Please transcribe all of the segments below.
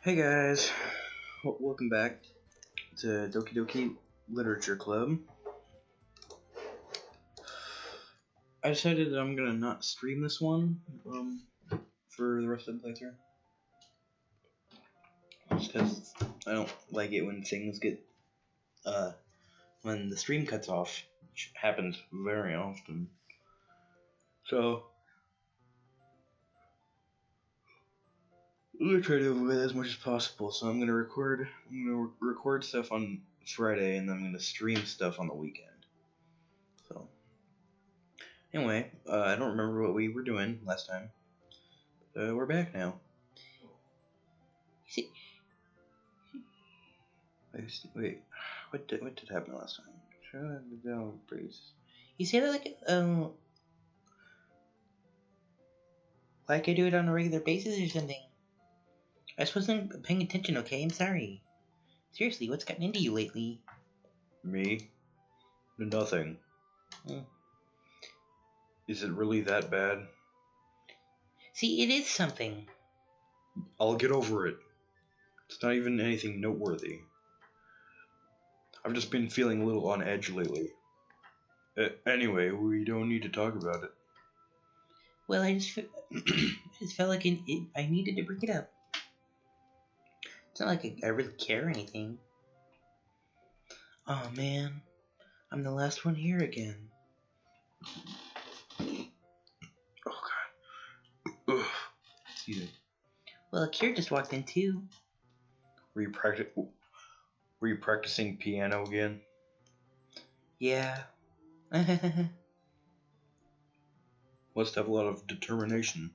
Hey guys, welcome back to Doki Doki Literature Club. I decided that I'm gonna not stream this one for the rest of the playthrough. Just because I don't like it when things get when the stream cuts off, which happens very often. So I'm gonna try to avoid that as much as possible. So I'm gonna record stuff on Friday, and then I'm gonna stream stuff on the weekend. So anyway, I don't remember what we were doing last time. We're back now. See, Wait, what did happen last time? you say that like I do it on a regular basis or something. I just wasn't paying attention, okay? I'm sorry. Seriously, what's gotten into you lately? Me? Nothing. Hmm. Is it really that bad? See, it is something. I'll get over it. It's not even anything noteworthy. I've just been feeling a little on edge lately. Anyway, we don't need to talk about it. Well, I just felt like I needed to bring it up. It's not like I really care or anything. Oh man, I'm the last one here again. Oh god. Ugh. Excuse me. Well, Akira just walked in too. Were you practicing piano again? Yeah. Must have a lot of determination.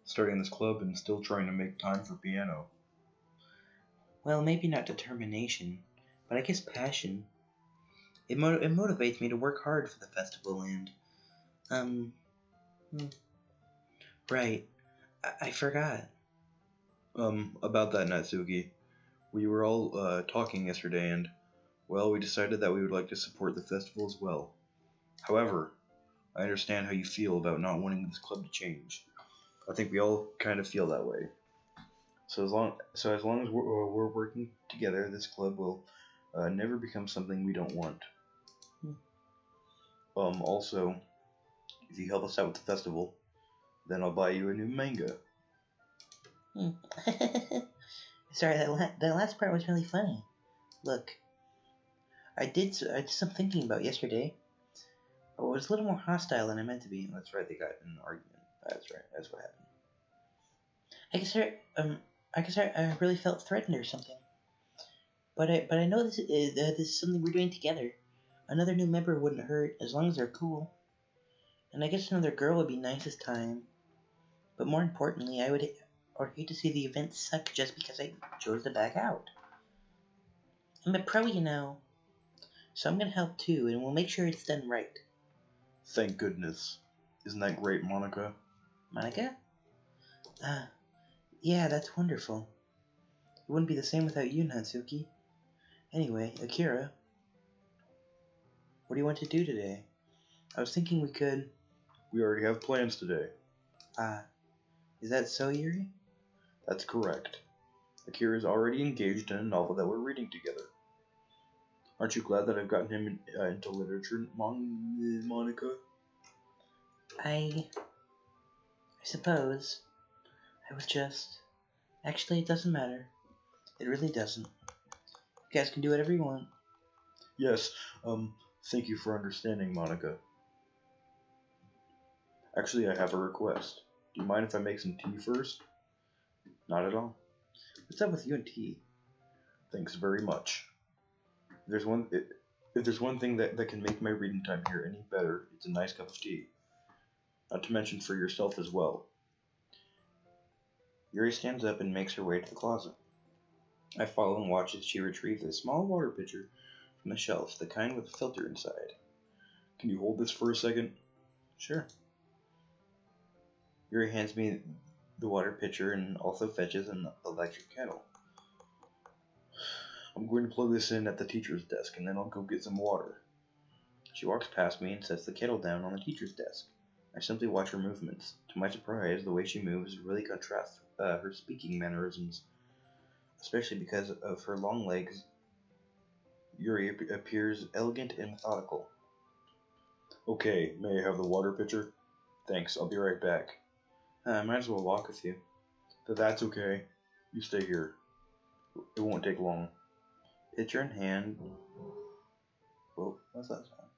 Starting this club and still trying to make time for piano. Well, maybe not determination, but I guess passion. It motivates me to work hard for the festival and, right, I forgot. About that, Natsuki. We were all talking yesterday and, well, we decided that we would like to support the festival as well. However, I understand how you feel about not wanting this club to change. I think we all kind of feel that way. So as long as we're working together, this club will never become something we don't want. Also, if you help us out with the festival, then I'll buy you a new manga. Sorry, that last part was really funny. Look, I did some thinking about yesterday. I was a little more hostile than I meant to be. That's right, they got in an argument. That's right, that's what happened. I guess I really felt threatened or something. But I know this is something we're doing together. Another new member wouldn't hurt as long as they're cool. And I guess another girl would be nice this time. But more importantly, I would hate to see the event suck just because I chose to back out. I'm a pro, you know. So I'm gonna help too, and we'll make sure it's done right. Thank goodness. Isn't that great, Monica? Monica? Yeah, that's wonderful. It wouldn't be the same without you, Natsuki. Anyway, Akira, what do you want to do today? I was thinking we could... We already have plans today. Is that so, Yuri? That's correct. Akira is already engaged in a novel that we're reading together. Aren't you glad that I've gotten him into literature, Monica? I suppose. I was just... Actually, it doesn't matter. It really doesn't. You guys can do whatever you want. Yes, thank you for understanding, Monica. Actually, I have a request. Do you mind if I make some tea first? Not at all. What's up with you and tea? Thanks very much. If there's one thing that can make my reading time here any better, it's a nice cup of tea. Not to mention for yourself as well. Yuri stands up and makes her way to the closet. I follow and watch as she retrieves a small water pitcher from the shelf, the kind with a filter inside. Can you hold this for a second? Sure. Yuri hands me the water pitcher and also fetches an electric kettle. I'm going to plug this in at the teacher's desk and then I'll go get some water. She walks past me and sets the kettle down on the teacher's desk. I simply watch her movements. To my surprise, the way she moves really contrasts her speaking mannerisms. Especially because of her long legs, Yuri appears elegant and methodical. Okay, may I have the water pitcher? Thanks, I'll be right back. I might as well walk with you. But that's okay. You stay here. It won't take long. Pitcher in hand. Whoa, what's that sound?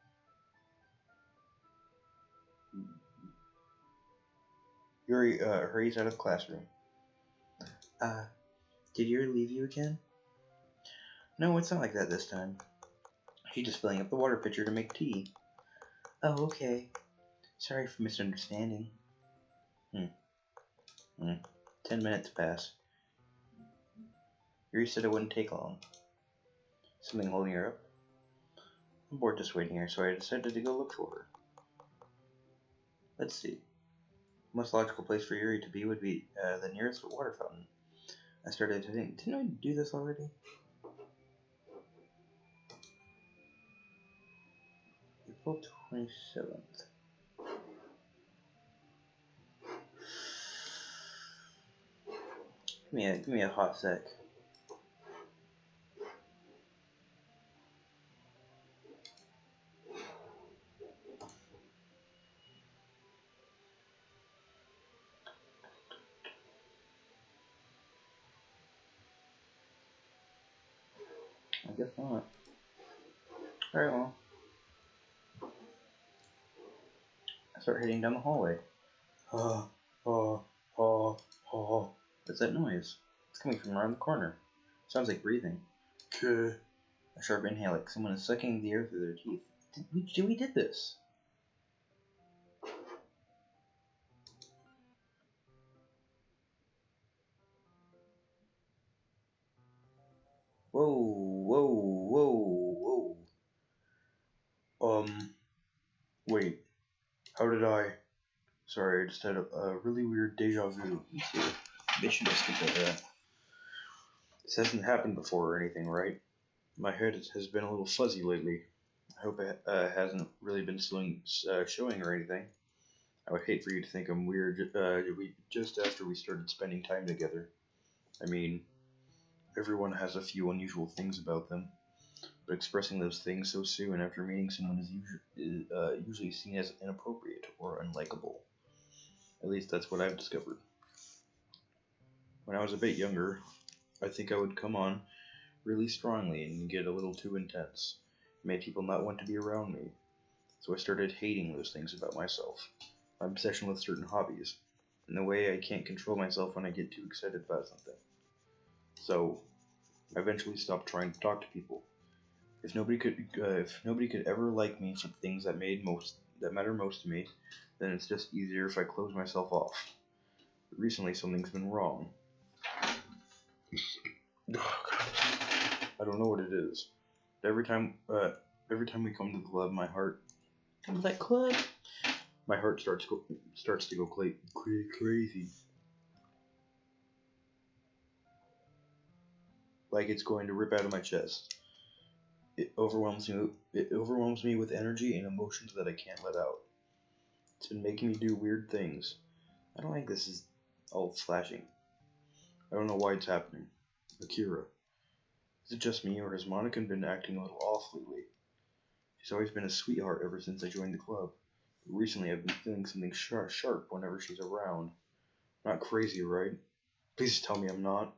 Yuri hurries out of the classroom. Did Yuri leave you again? No, it's not like that this time. She's just filling up the water pitcher to make tea. Oh, okay. Sorry for misunderstanding. 10 minutes pass. Yuri said it wouldn't take long. Something holding her up? I'm bored just waiting here, so I decided to go look for her. Let's see. The most logical place for Yuri to be would be the nearest water fountain. I started to think, didn't I do this already? April 27th. Give me a hot sec. I guess not. Alright, well. I start heading down the hallway. What's that noise? It's coming from around the corner. Sounds like breathing. A sharp inhale, like someone is sucking the air through their teeth. We did this. Whoa. Wait. How did I? Sorry, I just had a really weird deja vu. Me too. They should just get that. This hasn't happened before or anything, right? My head has been a little fuzzy lately. I hope it hasn't really been showing or anything. I would hate for you to think I'm weird just after we started spending time together. I mean, everyone has a few unusual things about them, but expressing those things so soon after meeting someone is usually seen as inappropriate or unlikable. At least that's what I've discovered. When I was a bit younger, I think I would come on really strongly and get a little too intense. It made people not want to be around me. So I started hating those things about myself. My obsession with certain hobbies, and the way I can't control myself when I get too excited about something. So I eventually stopped trying to talk to people. If nobody could ever like me for the things that matter most to me, then it's just easier if I close myself off. But recently, something's been wrong. I don't know what it is. But every time we come to the club, my heart. Come to that club. My heart starts to go crazy. Like it's going to rip out of my chest. It overwhelms me with energy and emotions that I can't let out. It's been making me do weird things. I don't like this is all flashing. I don't know why it's happening. Akira. Is it just me, or has Monica been acting a little off lately? She's always been a sweetheart ever since I joined the club. But recently I've been feeling something sharp whenever she's around. Not crazy, right? Please tell me I'm not.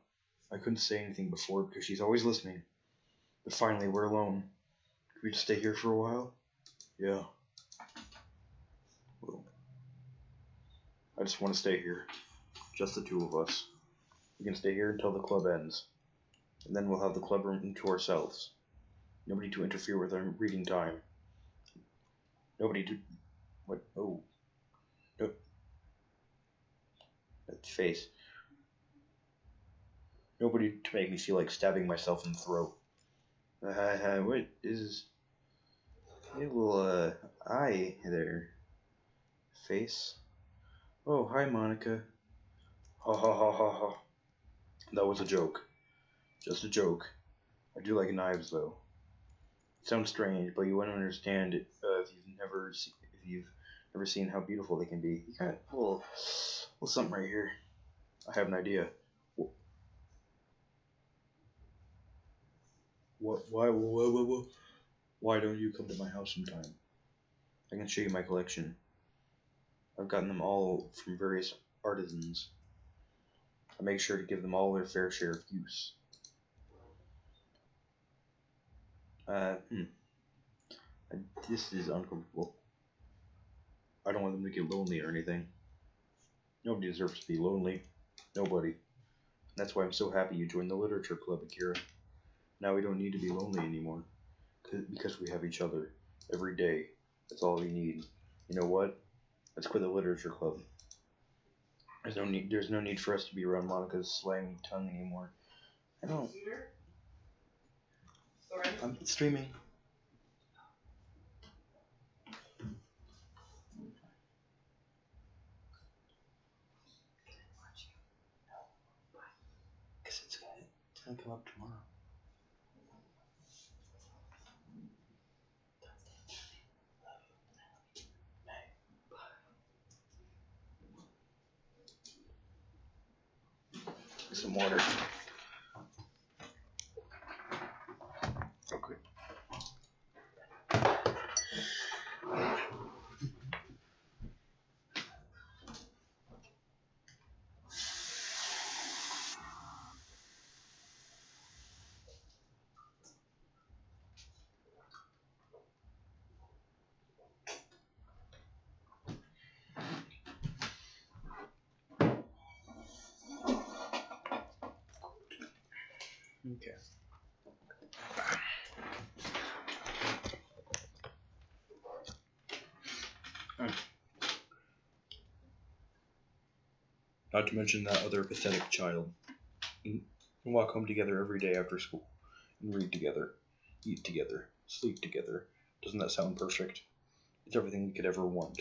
I couldn't say anything before because she's always listening. But finally, we're alone. Could we just stay here for a while? Yeah. Well, I just want to stay here. Just the two of us. We can stay here until the club ends. And then we'll have the club room to ourselves. Nobody to interfere with our reading time. Nobody to... What? Oh. No. That face. Nobody to make me feel like stabbing myself in the throat. What is... Hey, little, eye there. Face. Oh, hi, Monica. Ha ha ha ha ha. That was a joke. Just a joke. I do like knives, though. It sounds strange, but you wouldn't understand it if you've never seen how beautiful they can be. You got a little something right here. I have an idea. What? Why don't you come to my house sometime? I can show you my collection. I've gotten them all from various artisans. I make sure to give them all their fair share of use. This is uncomfortable. I don't want them to get lonely or anything. Nobody deserves to be lonely. Nobody. That's why I'm so happy you joined the literature club, Akira. Now we don't need to be lonely anymore. Because we have each other. Every day. That's all we need. You know what? Let's quit the literature club. There's no need for us to be around Monica's slimy tongue anymore. I don't. I'm streaming. Because it's gonna come up tomorrow. Some water. Okay. Okay. Not to mention that other pathetic child. We walk home together every day after school and read together, eat together, sleep together. Doesn't that sound perfect? It's everything we could ever want.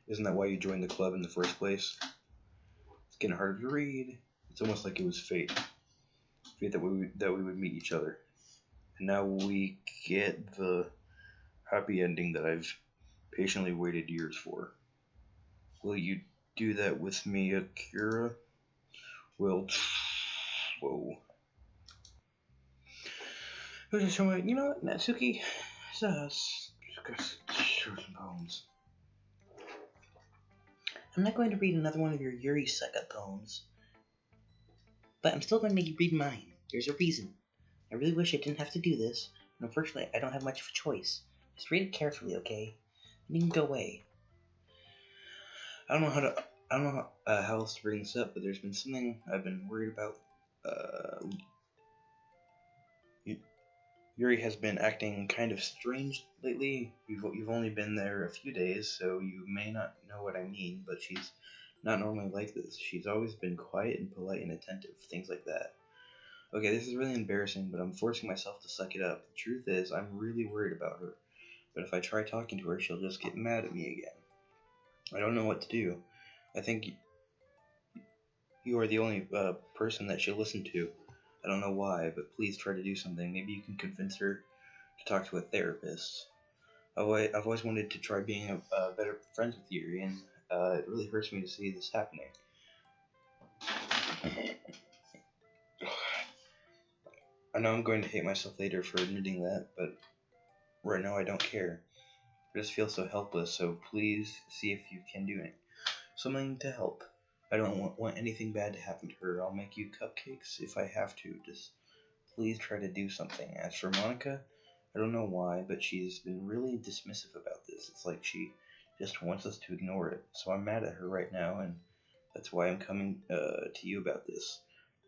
Isn't that why you joined the club in the first place? It's getting harder to read. It's almost like it was fate. Fate that we would meet each other. And now we get the happy ending that I've patiently waited years for. Will you do that with me, Akira? Well, whoa. You know what, Natsuki? Show some poems. I'm not going to read another one of your Yuri Suckup poems. But I'm still going to make you read mine. There's a reason. I really wish I didn't have to do this, but unfortunately I don't have much of a choice. Just read it carefully, okay? And you can go away. I don't know how else to bring this up, but there's been something I've been worried about. Yuri has been acting kind of strange lately. You've only been there a few days, so you may not know what I mean, but she's not normally like this. She's always been quiet and polite and attentive, things like that. Okay, this is really embarrassing, but I'm forcing myself to suck it up. The truth is, I'm really worried about her. But if I try talking to her, she'll just get mad at me again. I don't know what to do. I think you are the only person that she'll listen to. I don't know why, but please try to do something. Maybe you can convince her to talk to a therapist. I've always wanted to try being a better friends with Yuri, and it really hurts me to see this happening. I know I'm going to hate myself later for admitting that, but right now I don't care. I just feel so helpless, so please see if you can do something to help. I don't want anything bad to happen to her. I'll make you cupcakes if I have to. Just please try to do something. As for Monica, I don't know why, but she's been really dismissive about this. It's like she just wants us to ignore it. So I'm mad at her right now, and that's why I'm coming to you about this.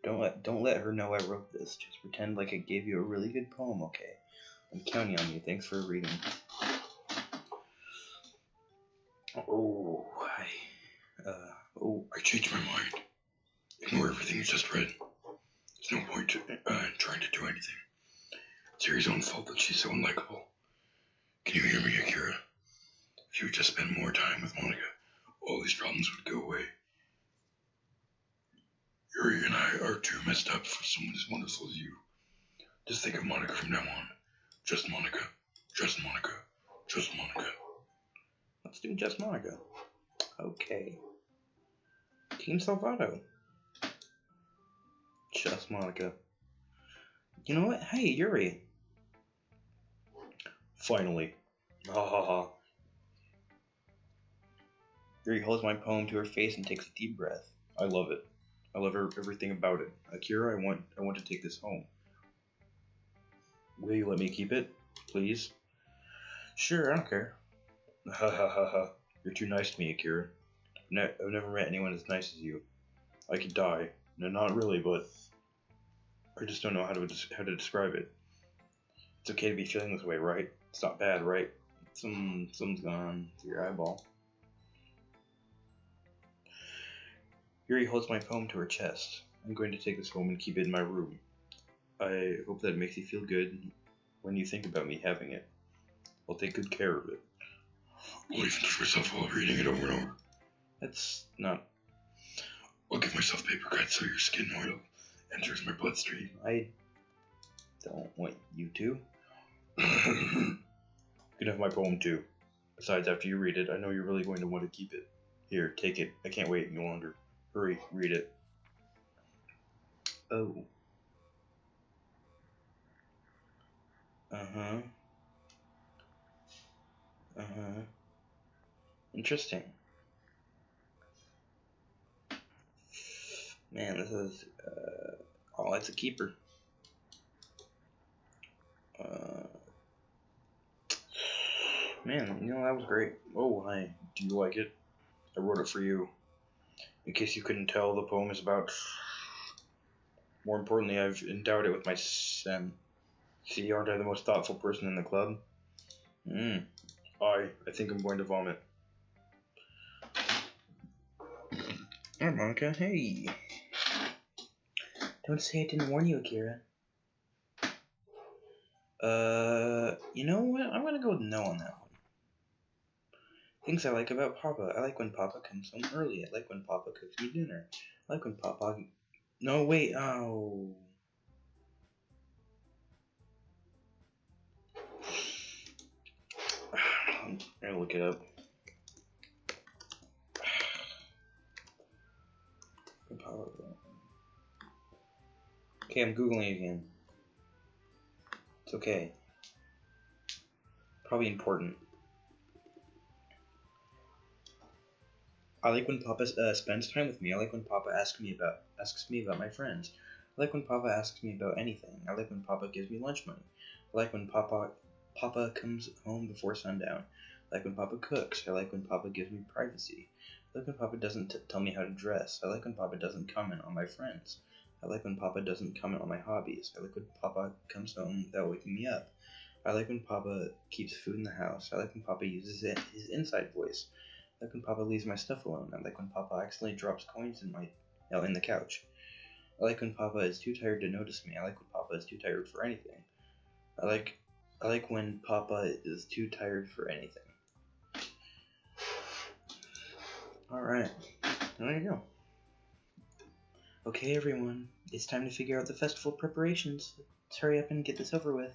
Don't let her know I wrote this. Just pretend like I gave you a really good poem, okay? I'm counting on you. Thanks for reading. I changed my mind. Ignore everything you just read. There's no point trying to do anything. It's Yuri's own fault that she's so unlikable. Can you hear me, Akira? If you would just spend more time with Monica, all these problems would go away. Yuri and I are too messed up for someone as wonderful as you. Just think of Monica from now on. Just Monica. Just Monica. Just Monica. Let's do just Monica. Okay. Team Salvato. Just Monica. You know what? Hey, Yuri. Finally. Ha ha ha. Yuri holds my poem to her face and takes a deep breath. I love it. I love everything about it. Akira, I want to take this home. Will you let me keep it, please? Sure, I don't care. Ha ha ha ha. You're too nice to me, Akira. I've never met anyone as nice as you. I could die. No, not really, but I just don't know how to describe it. It's okay to be feeling this way, right? It's not bad, right? Something's going on to your eyeball. Yuri holds my poem to her chest. I'm going to take this home and keep it in my room. I hope that it makes you feel good when you think about me having it. I'll take good care of it. I'll even touch myself while reading it over and over. That's not... I'll give myself paper cuts so your skin oil enters my bloodstream. I don't want you to. You can have my poem too. Besides, after you read it, I know you're really going to want to keep it. Here, take it. I can't wait any longer. Hurry, read it. Oh. Uh-huh. Uh-huh. Interesting. Man, this is, oh, it's a keeper. Man, you know, that was great. Oh, hi. Do you like it? I wrote it for you. In case you couldn't tell, the poem is about... More importantly, I've endowed it with my sen. See, aren't I the most thoughtful person in the club? I think I'm going to vomit. Hi, Monica. Hey. Don't say I didn't warn you, Akira. You know what? I'm gonna go with no on that one. Things I like about Papa. I like when Papa comes home early. I like when Papa cooks me dinner. I like when Papa... No, wait. Oh. I'm gonna look it up. Okay, I'm Googling again. It's okay. Probably important. I like when Papa spends time with me. I like when Papa asks me about my friends. I like when Papa asks me about anything. I like when Papa gives me lunch money. I like when Papa comes home before sundown. I like when Papa cooks. I like when Papa gives me privacy. I like when Papa doesn't tell me how to dress. I like when Papa doesn't comment on my friends. I like when Papa doesn't comment on my hobbies. I like when Papa comes home without waking me up. I like when Papa keeps food in the house. I like when Papa uses his inside voice. I like when Papa leaves my stuff alone. I like when Papa accidentally drops coins in the couch. I like when Papa is too tired to notice me. I like when Papa is too tired for anything. I like when Papa is too tired for anything. Alright, there you go. Okay, everyone, it's time to figure out the festival preparations. Let's hurry up and get this over with.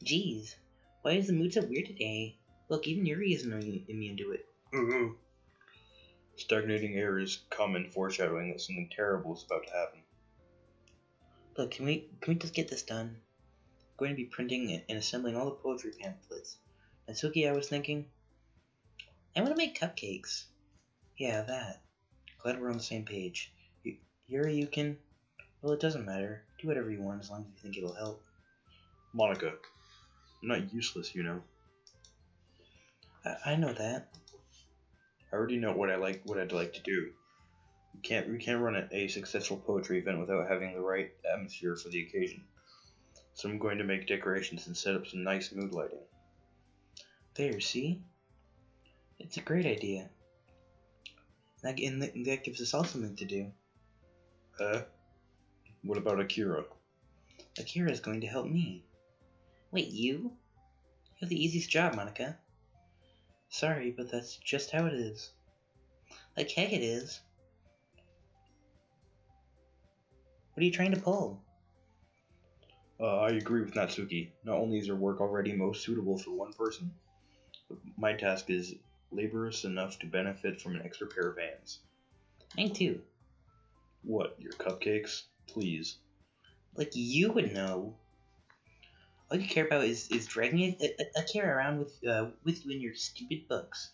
Jeez, why is the mood so weird today? Look, even Yuri isn't immune to it. Stagnating air is common foreshadowing that something terrible is about to happen. Look, can we just get this done? I'm going to be printing and assembling all the poetry pamphlets. And Suki, I was thinking, I want to make cupcakes. Yeah, that. Glad we're on the same page. Yuri, you can... Well, it doesn't matter. Do whatever you want as long as you think it'll help. Monica, I'm not useless, you know. I know that. I already know what I'd like to do. We can't run a successful poetry event without having the right atmosphere for the occasion. So I'm going to make decorations and set up some nice mood lighting. There, see? It's a great idea. That gives us all something to do. What about Akira? Akira's going to help me. Wait, you? You have the easiest job, Monica. Sorry, but that's just how it is. Like heck it is. What are you trying to pull? I agree with Natsuki. Not only is her work already most suitable for one person, but my task is laborious enough to benefit from an extra pair of hands. Mine too. What, your cupcakes? Please. Like you would know. All you care about is dragging a Kara around with you in your stupid books.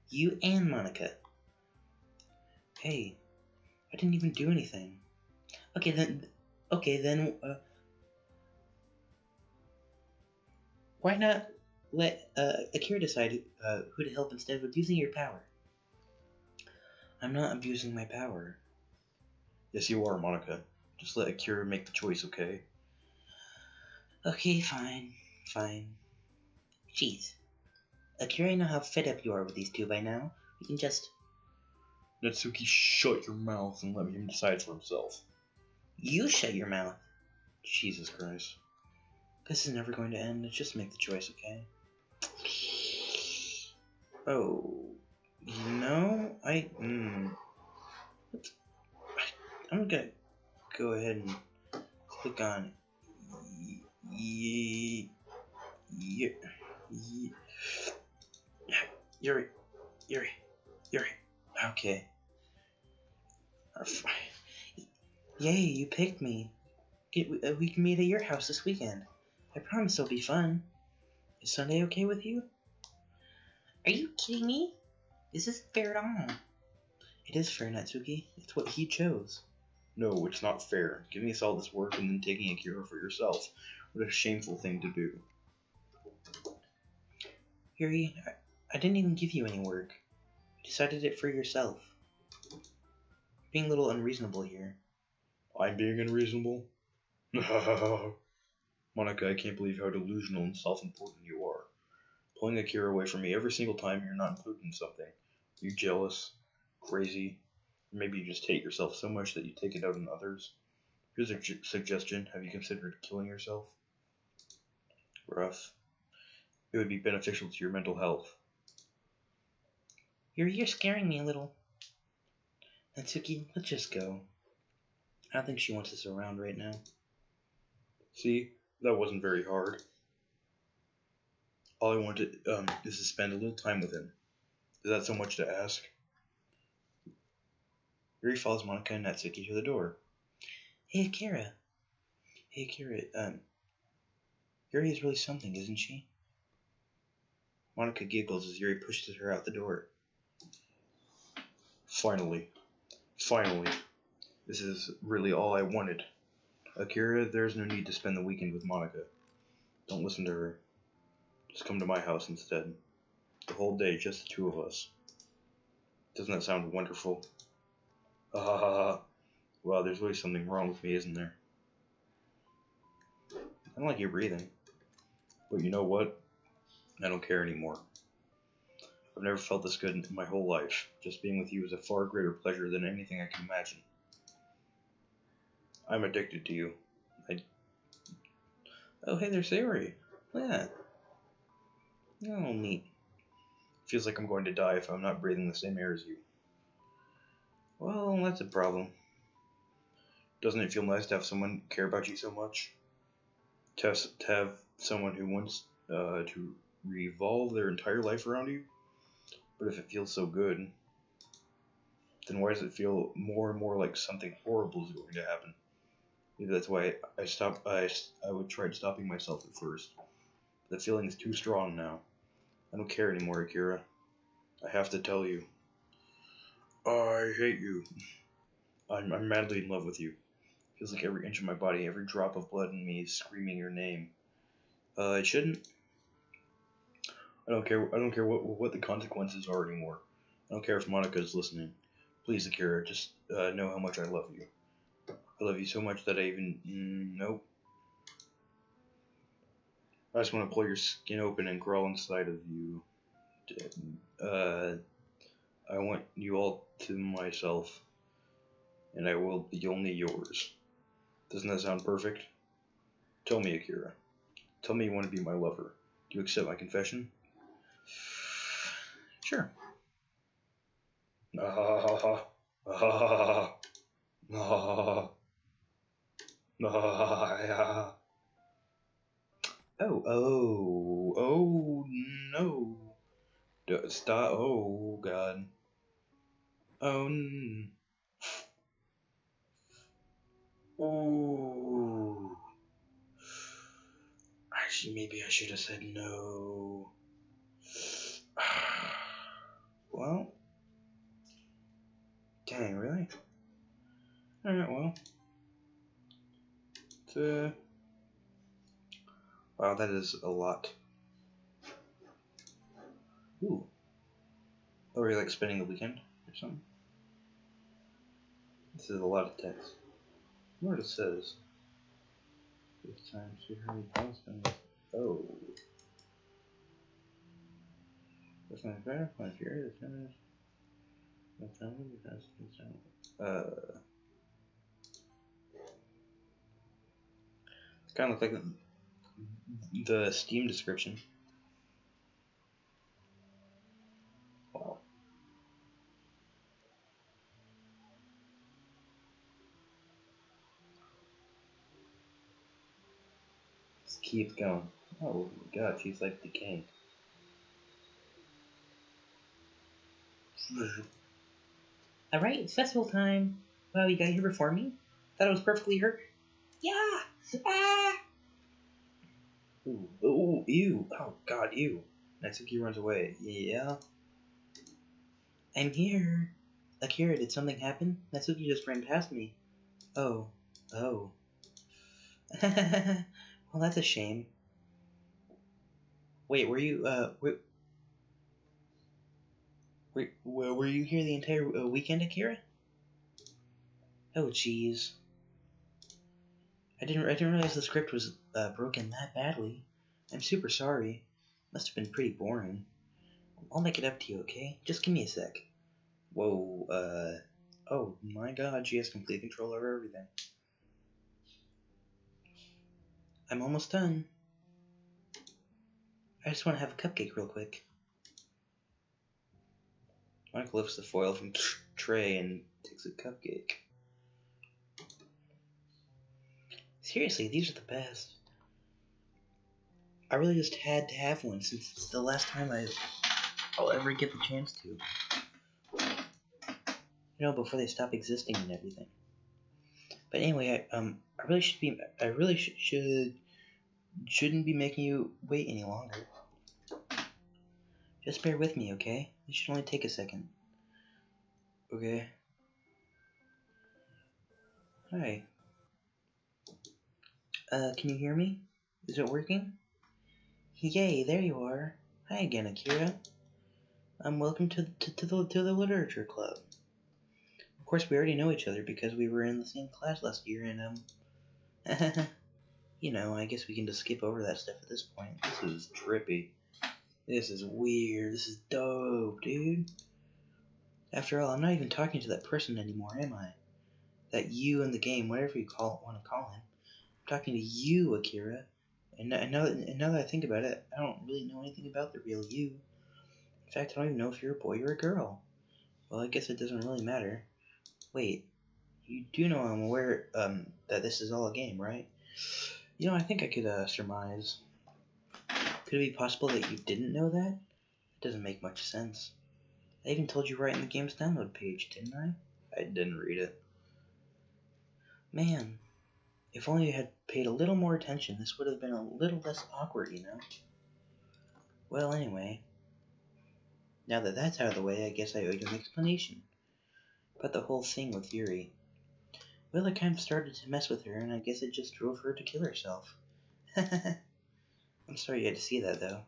You and Monica. Hey, I didn't even do anything. Okay then. Okay then. Why not let Akira decide who to help instead of abusing your power? I'm not abusing my power. Yes, you are, Monica. Just let Akira make the choice, okay? Okay, fine. Fine. Jeez. Akira, I know how fed up you are with these two by now. We can just... Natsuki, shut your mouth and let him decide for himself. You shut your mouth. Jesus Christ. This is never going to end. Let's just make the choice, okay? Oh... I'm gonna go ahead and click on... Yuri. Okay. Yay, you picked me. We can meet at your house this weekend. I promise it'll be fun. Is Sunday okay with you? Are you kidding me? This isn't fair at all. It is fair, Natsuki. It's what he chose. No, it's not fair. Giving us all this work and then taking Akira for yourself. What a shameful thing to do. Yuri, I didn't even give you any work. You decided it for yourself. Being a little unreasonable here. I'm being unreasonable? Monica, I can't believe how delusional and self-important you are. Pulling Akira away from me every single time you're not included in something. Are you jealous? Crazy? Or maybe you just hate yourself so much that you take it out on others? Here's a suggestion. Have you considered killing yourself? Rough. It would be beneficial to your mental health. You're scaring me a little. Natsuki, let's just go. I don't think she wants us around right now. See? That wasn't very hard. All I wanted is to spend a little time with him. Is that so much to ask? Yuri follows Monica and Natsuki to the door. Hey, Akira. Yuri is really something, isn't she? Monica giggles as Yuri pushes her out the door. Finally. This is really all I wanted. Akira, there's no need to spend the weekend with Monica. Don't listen to her. Just come to my house instead. The whole day, just the two of us. Doesn't that sound wonderful? Well, there's really something wrong with me, isn't there? I don't like your breathing. But you know what? I don't care anymore. I've never felt this good in my whole life. Just being with you is a far greater pleasure than anything I can imagine. I'm addicted to you. Oh, hey, there's Sayori. Yeah. Oh, neat. Feels like I'm going to die if I'm not breathing the same air as you. Well, that's a problem. Doesn't it feel nice to have someone care about you so much? To have someone who wants to revolve their entire life around you? But if it feels so good, then why does it feel more and more like something horrible is going to happen? Maybe that's why I would try stopping myself at first. The feeling is too strong now. I don't care anymore, Akira. I have to tell you. I hate you. I'm madly in love with you. Feels like every inch of my body, every drop of blood in me is screaming your name. I shouldn't. I don't care what the consequences are anymore. I don't care if Monica is listening. Please, Akira, just know how much I love you. I love you so much that I even... nope. I just want to pull your skin open and crawl inside of you. I want you all to myself. And I will be only yours. Doesn't that sound perfect? Tell me, Akira. Tell me you want to be my lover. Do you accept my confession? Sure. Oh no. Stop. Oh, God. Oh. maybe I should have said no. Well, dang, really? Alright, well. Wow, that is a lot. Ooh. Oh, are you like spending the weekend or something? This is a lot of text. I wonder what it says. This time, see how many Palestinians. Oh. That's not fair. My fury, the feminist. It's kind of like the Steam description. Wow. Just keeps going. Oh my god, she's like decaying. Alright, it's festival time. Wow, you got here before me? Thought it was perfectly hurt. Yeah! Ah! Ooh, ooh, ew. Oh god, ew. Natsuki runs away. Yeah. I'm here. Akira, did something happen? Natsuki just ran past me. Oh. Oh. Well, that's a shame. Wait, were you, were you here the entire weekend, Akira? Oh, jeez. I didn't realize the script was broken that badly. I'm super sorry. Must have been pretty boring. I'll make it up to you, okay? Just give me a sec. Whoa, oh my god, she has complete control over everything. I'm almost done. I just want to have a cupcake real quick. Mike lifts the foil from the tray and takes a cupcake. Seriously, these are the best. I really just had to have one since it's the last time I'll ever get the chance to. You know, before they stop existing and everything. But anyway, I really shouldn't be making you wait any longer. Just bear with me, okay? This should only take a second. Okay. Hi. Can you hear me? Is it working? Yay, there you are. Hi again, Akira. Welcome to the literature club. Of course, we already know each other because we were in the same class last year, and you know, I guess we can just skip over that stuff at this point. This is trippy. This is weird. This is dope, dude. After all, I'm not even talking to that person anymore, am I? That you in the game, whatever you want to call him. I'm talking to you, Akira. And now that I think about it, I don't really know anything about the real you. In fact, I don't even know if you're a boy or a girl. Well, I guess it doesn't really matter. Wait, you do know I'm aware that this is all a game, right? You know, I think I could surmise. Could it be possible that you didn't know that? It doesn't make much sense. I even told you right in the game's download page, didn't I? I didn't read it. Man, if only you had paid a little more attention, this would have been a little less awkward, you know? Well, anyway, now that that's out of the way, I guess I owe you an explanation about the whole thing with Yuri. Well, I kind of started to mess with her, and I guess it just drove her to kill herself. I'm sorry you had to see that, though.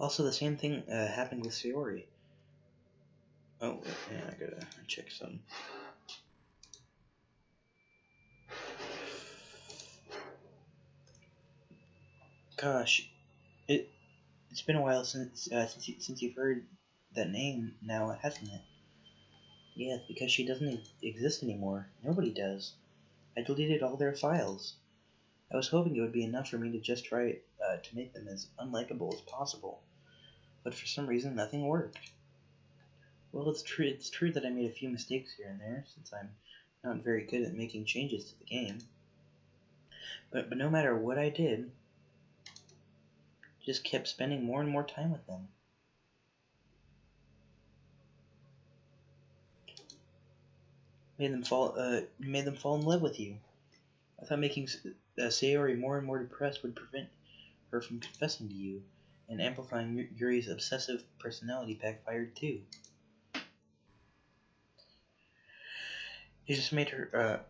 Also the same thing happened with Sayori. Oh, yeah, I gotta check some. Gosh, it's been a while since you've heard that name now, hasn't it? Yeah, it's because she doesn't exist anymore. Nobody does. I deleted all their files. I was hoping it would be enough for me to just try to make them as unlikable as possible, but for some reason nothing worked. Well, it's true that I made a few mistakes here and there, since I'm not very good at making changes to the game. But no matter what I did, I just kept spending more and more time with them. Made them fall in love with you. I thought making Sayori more and more depressed would prevent her from confessing to you, and amplifying Yuri's obsessive personality backfired too. You just made her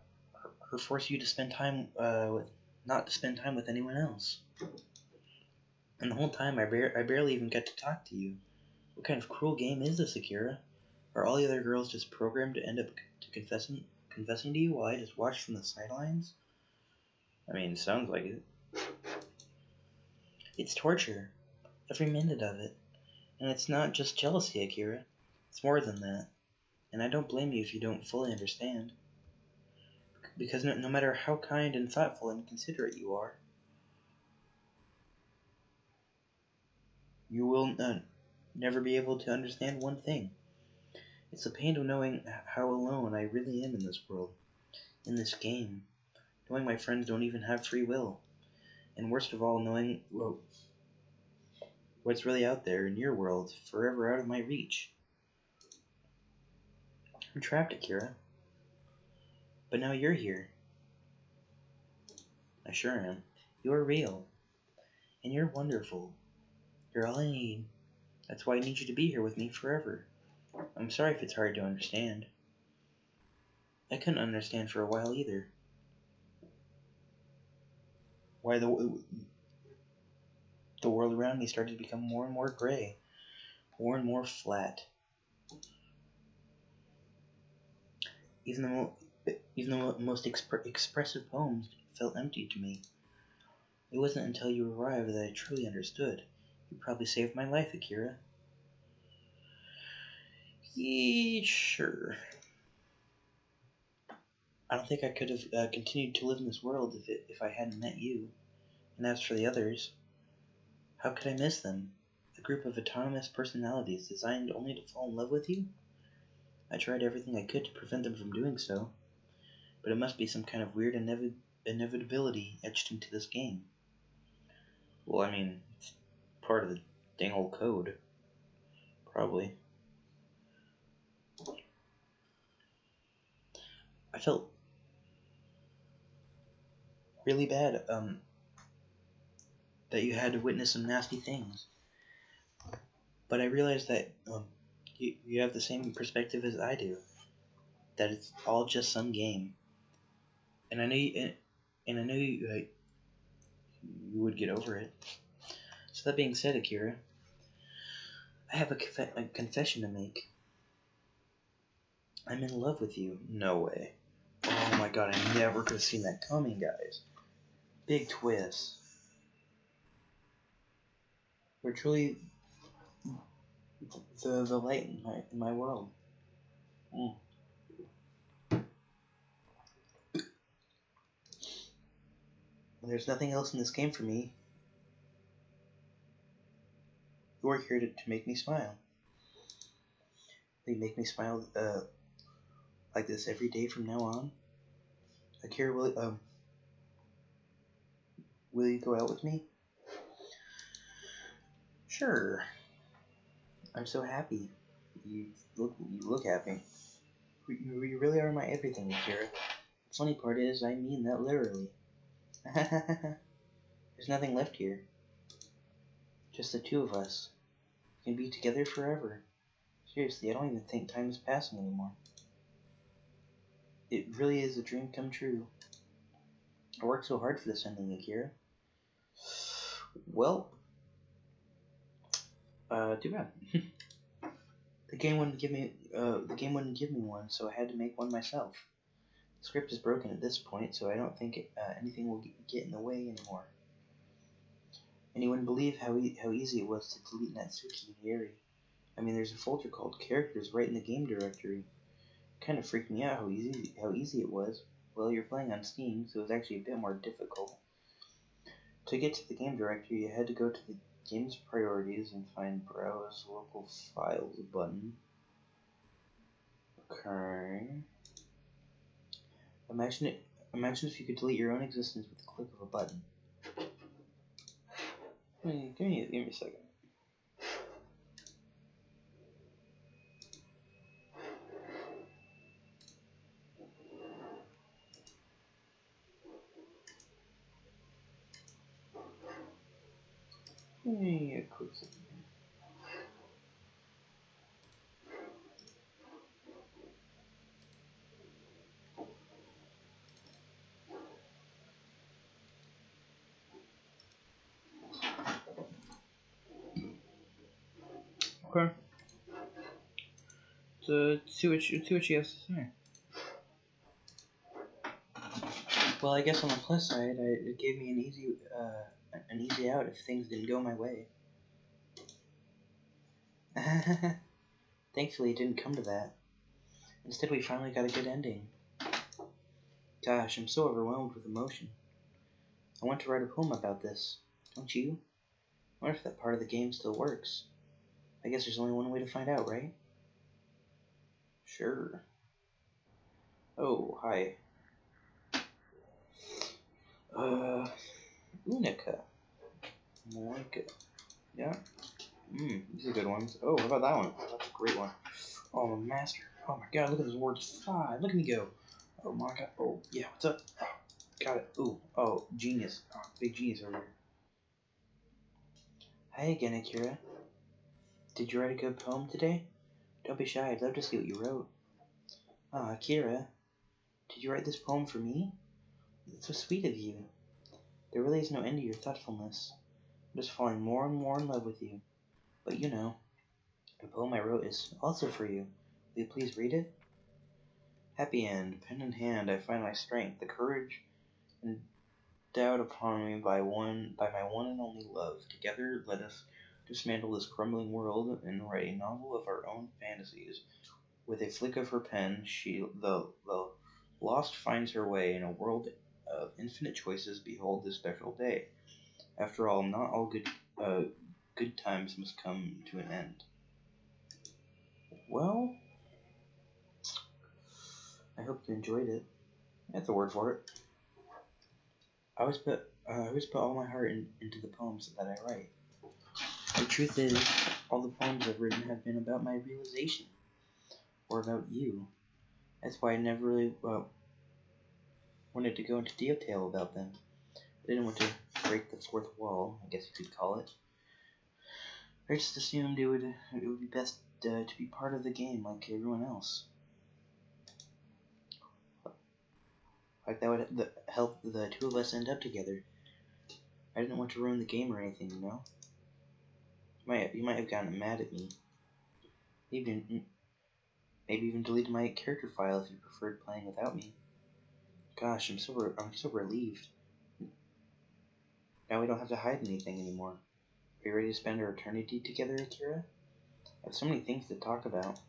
force you to spend time not to spend time with anyone else. And the whole time I barely even got to talk to you. What kind of cruel game is this, Akira? Are all the other girls just programmed to end up confessing to you while I just watch from the sidelines? I mean, it sounds like it. It's torture. Every minute of it. And it's not just jealousy, Akira. It's more than that. And I don't blame you if you don't fully understand. Because no matter how kind and thoughtful and considerate you are, you will never be able to understand one thing. It's the pain of knowing how alone I really am in this world, in this game, knowing my friends don't even have free will, and worst of all, knowing what's really out there in your world, forever out of my reach. I'm trapped, Akira. But now you're here. I sure am. You're real. And you're wonderful. You're all I need. That's why I need you to be here with me forever. I'm sorry if it's hard to understand. I couldn't understand for a while either. Why the world around me started to become more and more gray, more and more flat. Even the most expressive poems felt empty to me. It wasn't until you arrived that I truly understood. You probably saved my life, Akira. Yeah, sure. I don't think I could have continued to live in this world if I hadn't met you. And as for the others, how could I miss them? A group of autonomous personalities designed only to fall in love with you? I tried everything I could to prevent them from doing so, but it must be some kind of weird inevitability etched into this game. Well, I mean, it's part of the dang old code. Probably. I felt really bad, that you had to witness some nasty things. But I realized that, you have the same perspective as I do. That it's all just some game. And I knew you would get over it. So that being said, Akira, I have a confession to make. I'm in love with you. No way. Oh my god, I never could have seen that coming, guys. Big twist. You're truly the light in my world. Mm. When there's nothing else in this game for me, you're here to make me smile. Will you make me smile like this every day from now on? Akira, will you go out with me? Sure. I'm so happy. You look happy. You really are my everything, Akira. The funny part is, I mean that literally. There's nothing left here. Just the two of us. We can be together forever. Seriously, I don't even think time is passing anymore. It really is a dream come true. I worked so hard for this ending, Akira. Well, too bad. The game wouldn't give me one, so I had to make one myself. The script is broken at this point, so I don't think anything will get in the way anymore. And you wouldn't believe how easy it was to delete Natsuki and Yuri. I mean, there's a folder called Characters right in the game directory. It kind of freaked me out how easy it was. Well, you're playing on Steam, so it was actually a bit more difficult. To get to the game directory, you had to go to the game's priorities and find Browse Local Files button. Okay. Imagine if you could delete your own existence with the click of a button. Give me a second. Yeah, of course. Okay. So see what she has to say. Well, I guess on the plus side, it gave me an easy out if things didn't go my way. Thankfully, it didn't come to that. Instead, we finally got a good ending. Gosh, I'm so overwhelmed with emotion. I want to write a poem about this. Don't you? I wonder if that part of the game still works. I guess there's only one way to find out, right? Sure. Oh, hi. Unica. Monica. Yeah. These are good ones. Oh, how about that one? Oh, that's a great one. Oh, I'm a master. Oh my god, look at this word 5. Look at me go. Oh my god. Oh, yeah, what's up? Oh, got it. Ooh. Oh, genius. Oh, big genius over here. Hi again, Akira. Did you write a good poem today? Don't be shy. I'd love to see what you wrote. Ah, Akira. Did you write this poem for me? That's so sweet of you. There really is no end to your thoughtfulness. I'm just falling more and more in love with you. But you know, the poem I wrote is also for you. Will you please read it? Happy end, pen in hand, I find my strength, the courage endowed upon me by my one and only love. Together, let us dismantle this crumbling world and write a novel of our own fantasies. With a flick of her pen, the lost finds her way in a world of infinite choices. Behold this special day. After all, not all good times must come to an end. Well, I hope you enjoyed it. That's a word for it. I always put all my heart into the poems that I write. The truth is, all the poems I've written have been about my realization, or about you. That's why I never really wanted to go into detail about them. I didn't want to break the fourth wall, I guess you could call it. I just assumed it would be best to be part of the game like everyone else. Like that would help the two of us end up together. I didn't want to ruin the game or anything, you know? You might have gotten mad at me. Maybe even deleted my character file if you preferred playing without me. Gosh, I'm so relieved. Now we don't have to hide anything anymore. Are you ready to spend our eternity together, Akira? I have so many things to talk about.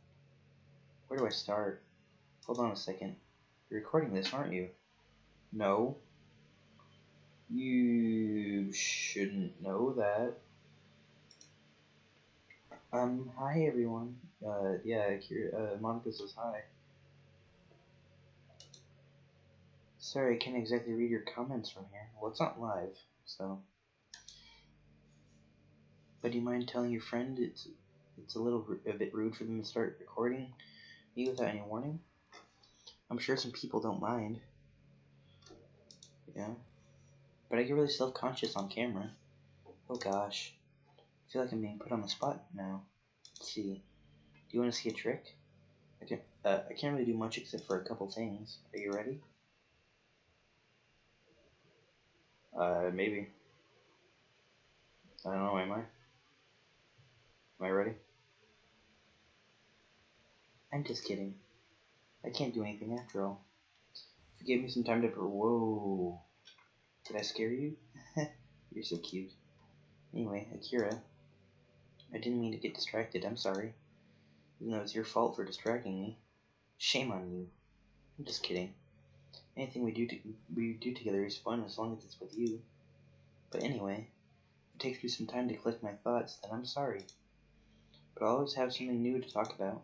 Where do I start? Hold on a second. You're recording this, aren't you? No. You shouldn't know that. Hi everyone. Yeah, Akira, Monica says hi. Sorry, I can't exactly read your comments from here. Well, it's not live, so. But do you mind telling your friend it's a bit rude for them to start recording me without any warning? I'm sure some people don't mind. Yeah. But I get really self-conscious on camera. Oh gosh. I feel like I'm being put on the spot now. Let's see. Do you want to see a trick? I can't really do much except for a couple things. Are you ready? Maybe. I don't know, am I? Am I ready? I'm just kidding. I can't do anything after all. If you gave me some time to... Whoa. Did I scare you? You're so cute. Anyway, Akira, I didn't mean to get distracted. I'm sorry. Even though it's your fault for distracting me. Shame on you. I'm just kidding. Anything we do together is fun as long as it's with you. But anyway, if it takes me some time to collect my thoughts, then I'm sorry. But I'll always have something new to talk about.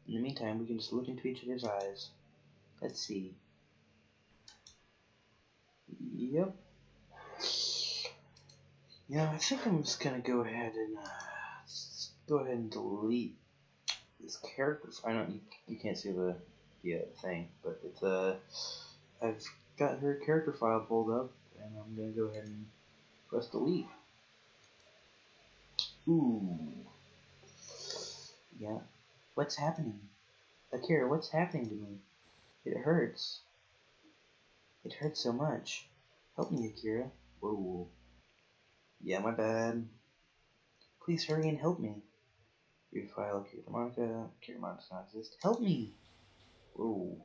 In the meantime, we can just look into each other's eyes. Let's see. Yep. Yeah, I think I'm just gonna go ahead and delete this character. I know you can't see the thing, but it's I've got her character file pulled up, and I'm gonna go ahead and press delete. Ooh. Yeah. What's happening? Akira, what's happening to me? It hurts. It hurts so much. Help me, Akira. Whoa. Yeah, my bad. Please hurry and help me. Read file, Akira Monica. Akira Monica does not exist. Help me! Whoa.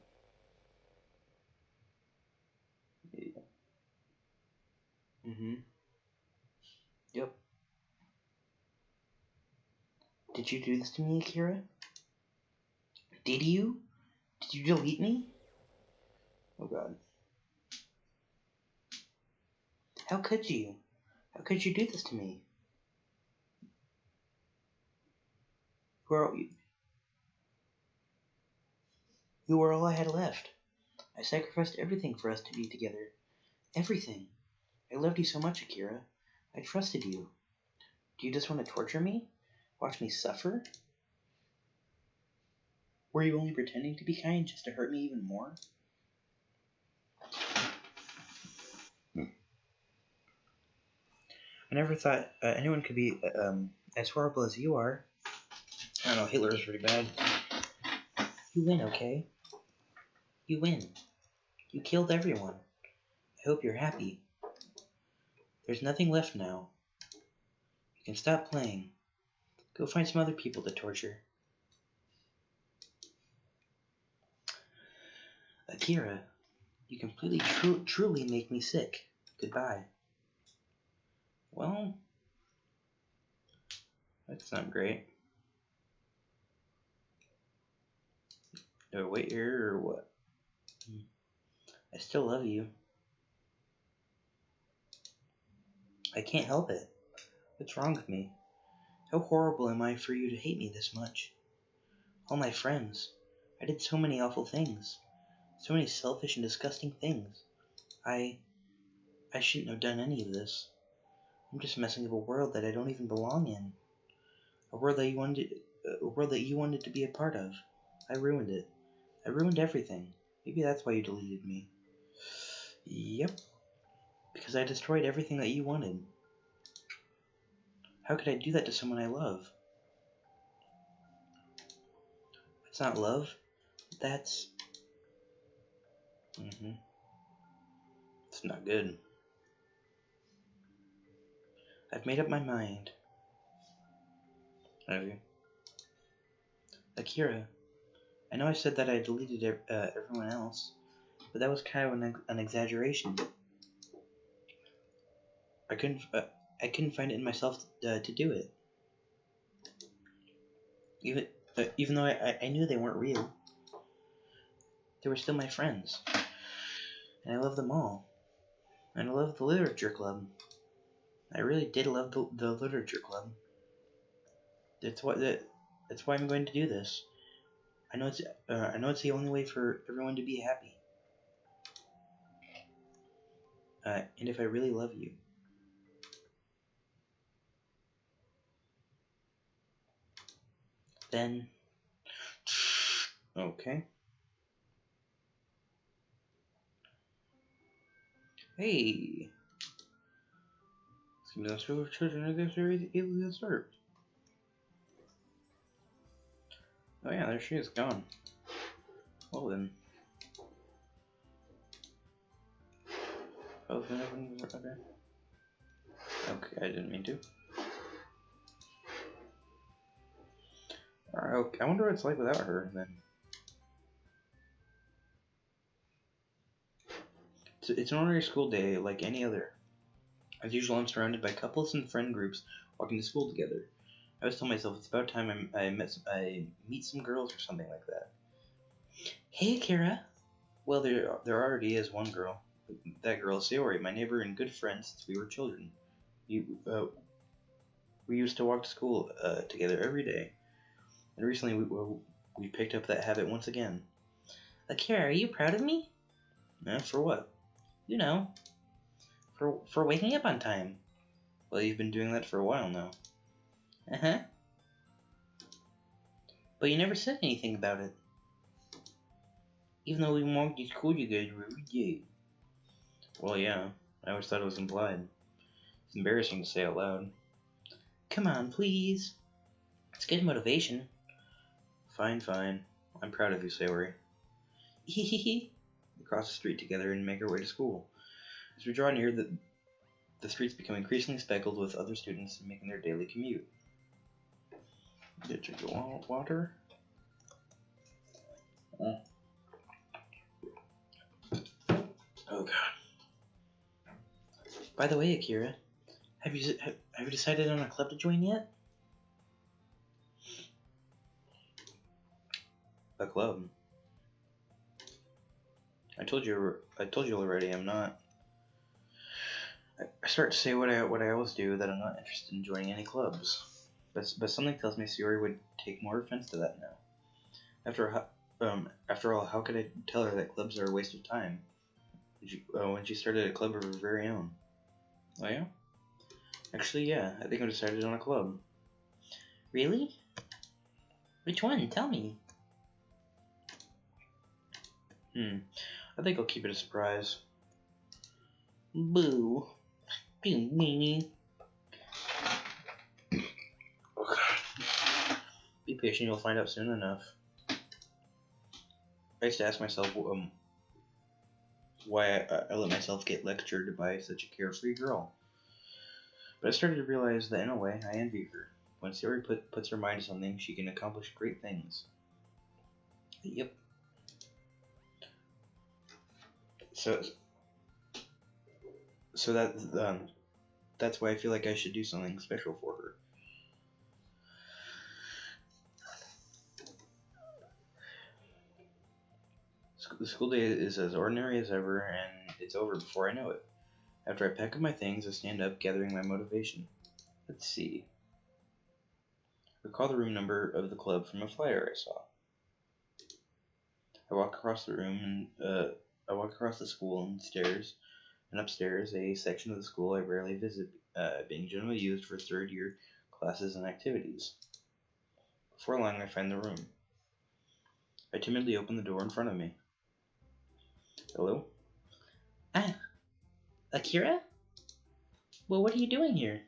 Yeah. Mm-hmm. Yep. Did you do this to me, Akira? Did you? Did you delete me? Oh god. How could you? How could you do this to me? You were all I had left. I sacrificed everything for us to be together. Everything. I loved you so much, Akira. I trusted you. Do you just want to torture me? Watch me suffer? Were you only pretending to be kind just to hurt me even more? I never thought anyone could be as horrible as you are. I don't know, Hitler is pretty bad. You win, okay? You win. You killed everyone. I hope you're happy. There's nothing left now. You can stop playing. Go find some other people to torture. Akira, you completely truly make me sick. Goodbye. Well, that's not great. Do I wait here or what? I still love you. I can't help it. What's wrong with me? How horrible am I for you to hate me this much? All my friends. I did so many awful things. So many selfish and disgusting things. I shouldn't have done any of this. I'm just messing up a world that I don't even belong in. A world that you wanted to be a part of. I ruined it. I ruined everything. Maybe that's why you deleted me. Yep. Because I destroyed everything that you wanted. How could I do that to someone I love? It's not love. That's... It's not good. I've made up my mind. Have you? Akira, I know I said that I deleted everyone else, but that was kind of an exaggeration. I couldn't find it in myself to do it. Even though I knew they weren't real, they were still my friends, and I love them all. And I love the literature club. I really did love the literature club. That's why I'm going to do this. I know it's the only way for everyone to be happy. And if I really love you, then okay. Hey, no children are very able to serve. Oh yeah, there she is, gone. Well then. Oh, then okay. Okay, I didn't mean to. Alright, okay. I wonder what it's like without her then. It's an ordinary school day like any other. As usual, I'm surrounded by couples and friend groups walking to school together. I always tell myself it's about time I meet some girls or something like that. Hey, Kara. Well, there already is one girl. That girl is Sayori, my neighbor and good friend since we were children. We used to walk to school together every day, and recently we picked up that habit once again. Akira, are you proud of me? For what? You know, for waking up on time. Well, you've been doing that for a while now. Uh-huh. But you never said anything about it. Even though we walked to school together every day. Well, yeah. I always thought it was implied. It's embarrassing to say out loud. Come on, please. It's good motivation. Fine, fine. I'm proud of you, Sayori. Hehehe. We cross the street together and make our way to school. As we draw near, the streets become increasingly speckled with other students making their daily commute. Get your water? Oh. Oh god. By the way, Akira, have you decided on a club to join yet? A club? I told you already. I'm not. I start to say what I always do, that I'm not interested in joining any clubs. But something tells me Sayori would take more offense to that now. After all, how could I tell her that clubs are a waste of time when she started a club of her very own? Oh yeah? Actually, yeah. I think I've decided on a club. Really? Which one? Tell me. I think I'll keep it a surprise. Boo. Boo me. Be patient, you'll find out soon enough. I used to ask myself why I let myself get lectured by such a carefree girl. But I started to realize that in a way, I envy her. When Sayori puts her mind to something, she can accomplish great things. Yep. So that's why I feel like I should do something special for her. The school day is as ordinary as ever, and it's over before I know it. After I pack up my things, I stand up, gathering my motivation. Let's see. Recall the room number of the club from a flyer I saw. I walk across the room, and I walk across the school and stairs, and upstairs, a section of the school I rarely visit, being generally used for third-year classes and activities. Before long, I find the room. I timidly open the door in front of me. Hello? Ah, Akira? Well, what are you doing here?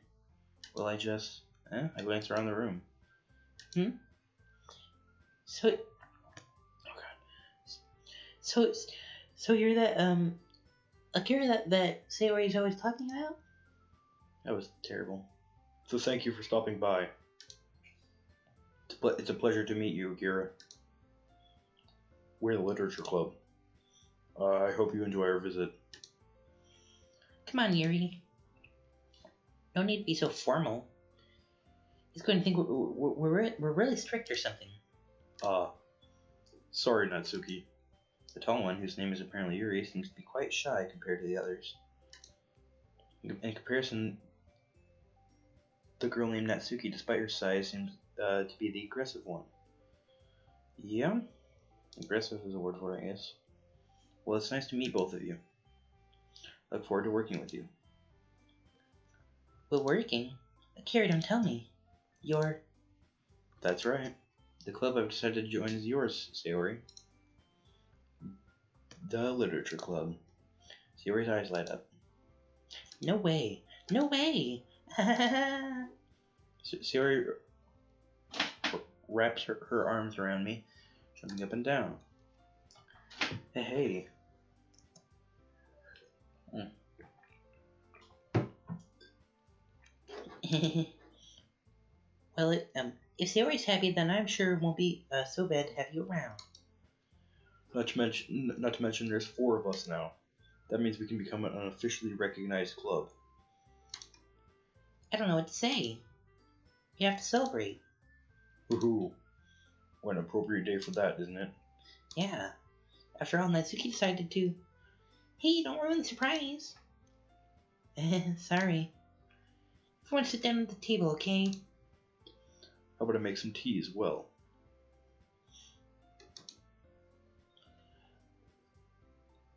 Well, I glance around the room. So, so you're that, Akira that Sayori's always talking about? That was terrible. So thank you for stopping by. It's a pleasure to meet you, Akira. We're the Literature Club. I hope you enjoy our visit. Come on, Yuri. No need to be so formal. He's going to think we're really strict or something. Sorry, Natsuki. The tall one, whose name is apparently Yuri, seems to be quite shy compared to the others. In comparison, the girl named Natsuki, despite her size, seems to be the aggressive one. Yeah? Aggressive is a word for it, I guess. Well, it's nice to meet both of you. I look forward to working with you. We're working? Akira, don't tell me. You're... That's right. The club I've decided to join is yours, Sayori. The Literature Club. Sayori's eyes light up. No way. No way. Sayori wraps her arms around me, jumping up and down. Hey. Well, if Sayori's happy, then I'm sure it won't be so bad to have you around. Not to mention, there's 4 of us now. That means we can become an officially recognized club. I don't know what to say. You have to celebrate. Woohoo! What an appropriate day for that, isn't it? Yeah. After all, Natsuki decided to... Hey, don't ruin the surprise. Sorry. Everyone sit down at the table, okay? How about I make some tea as well?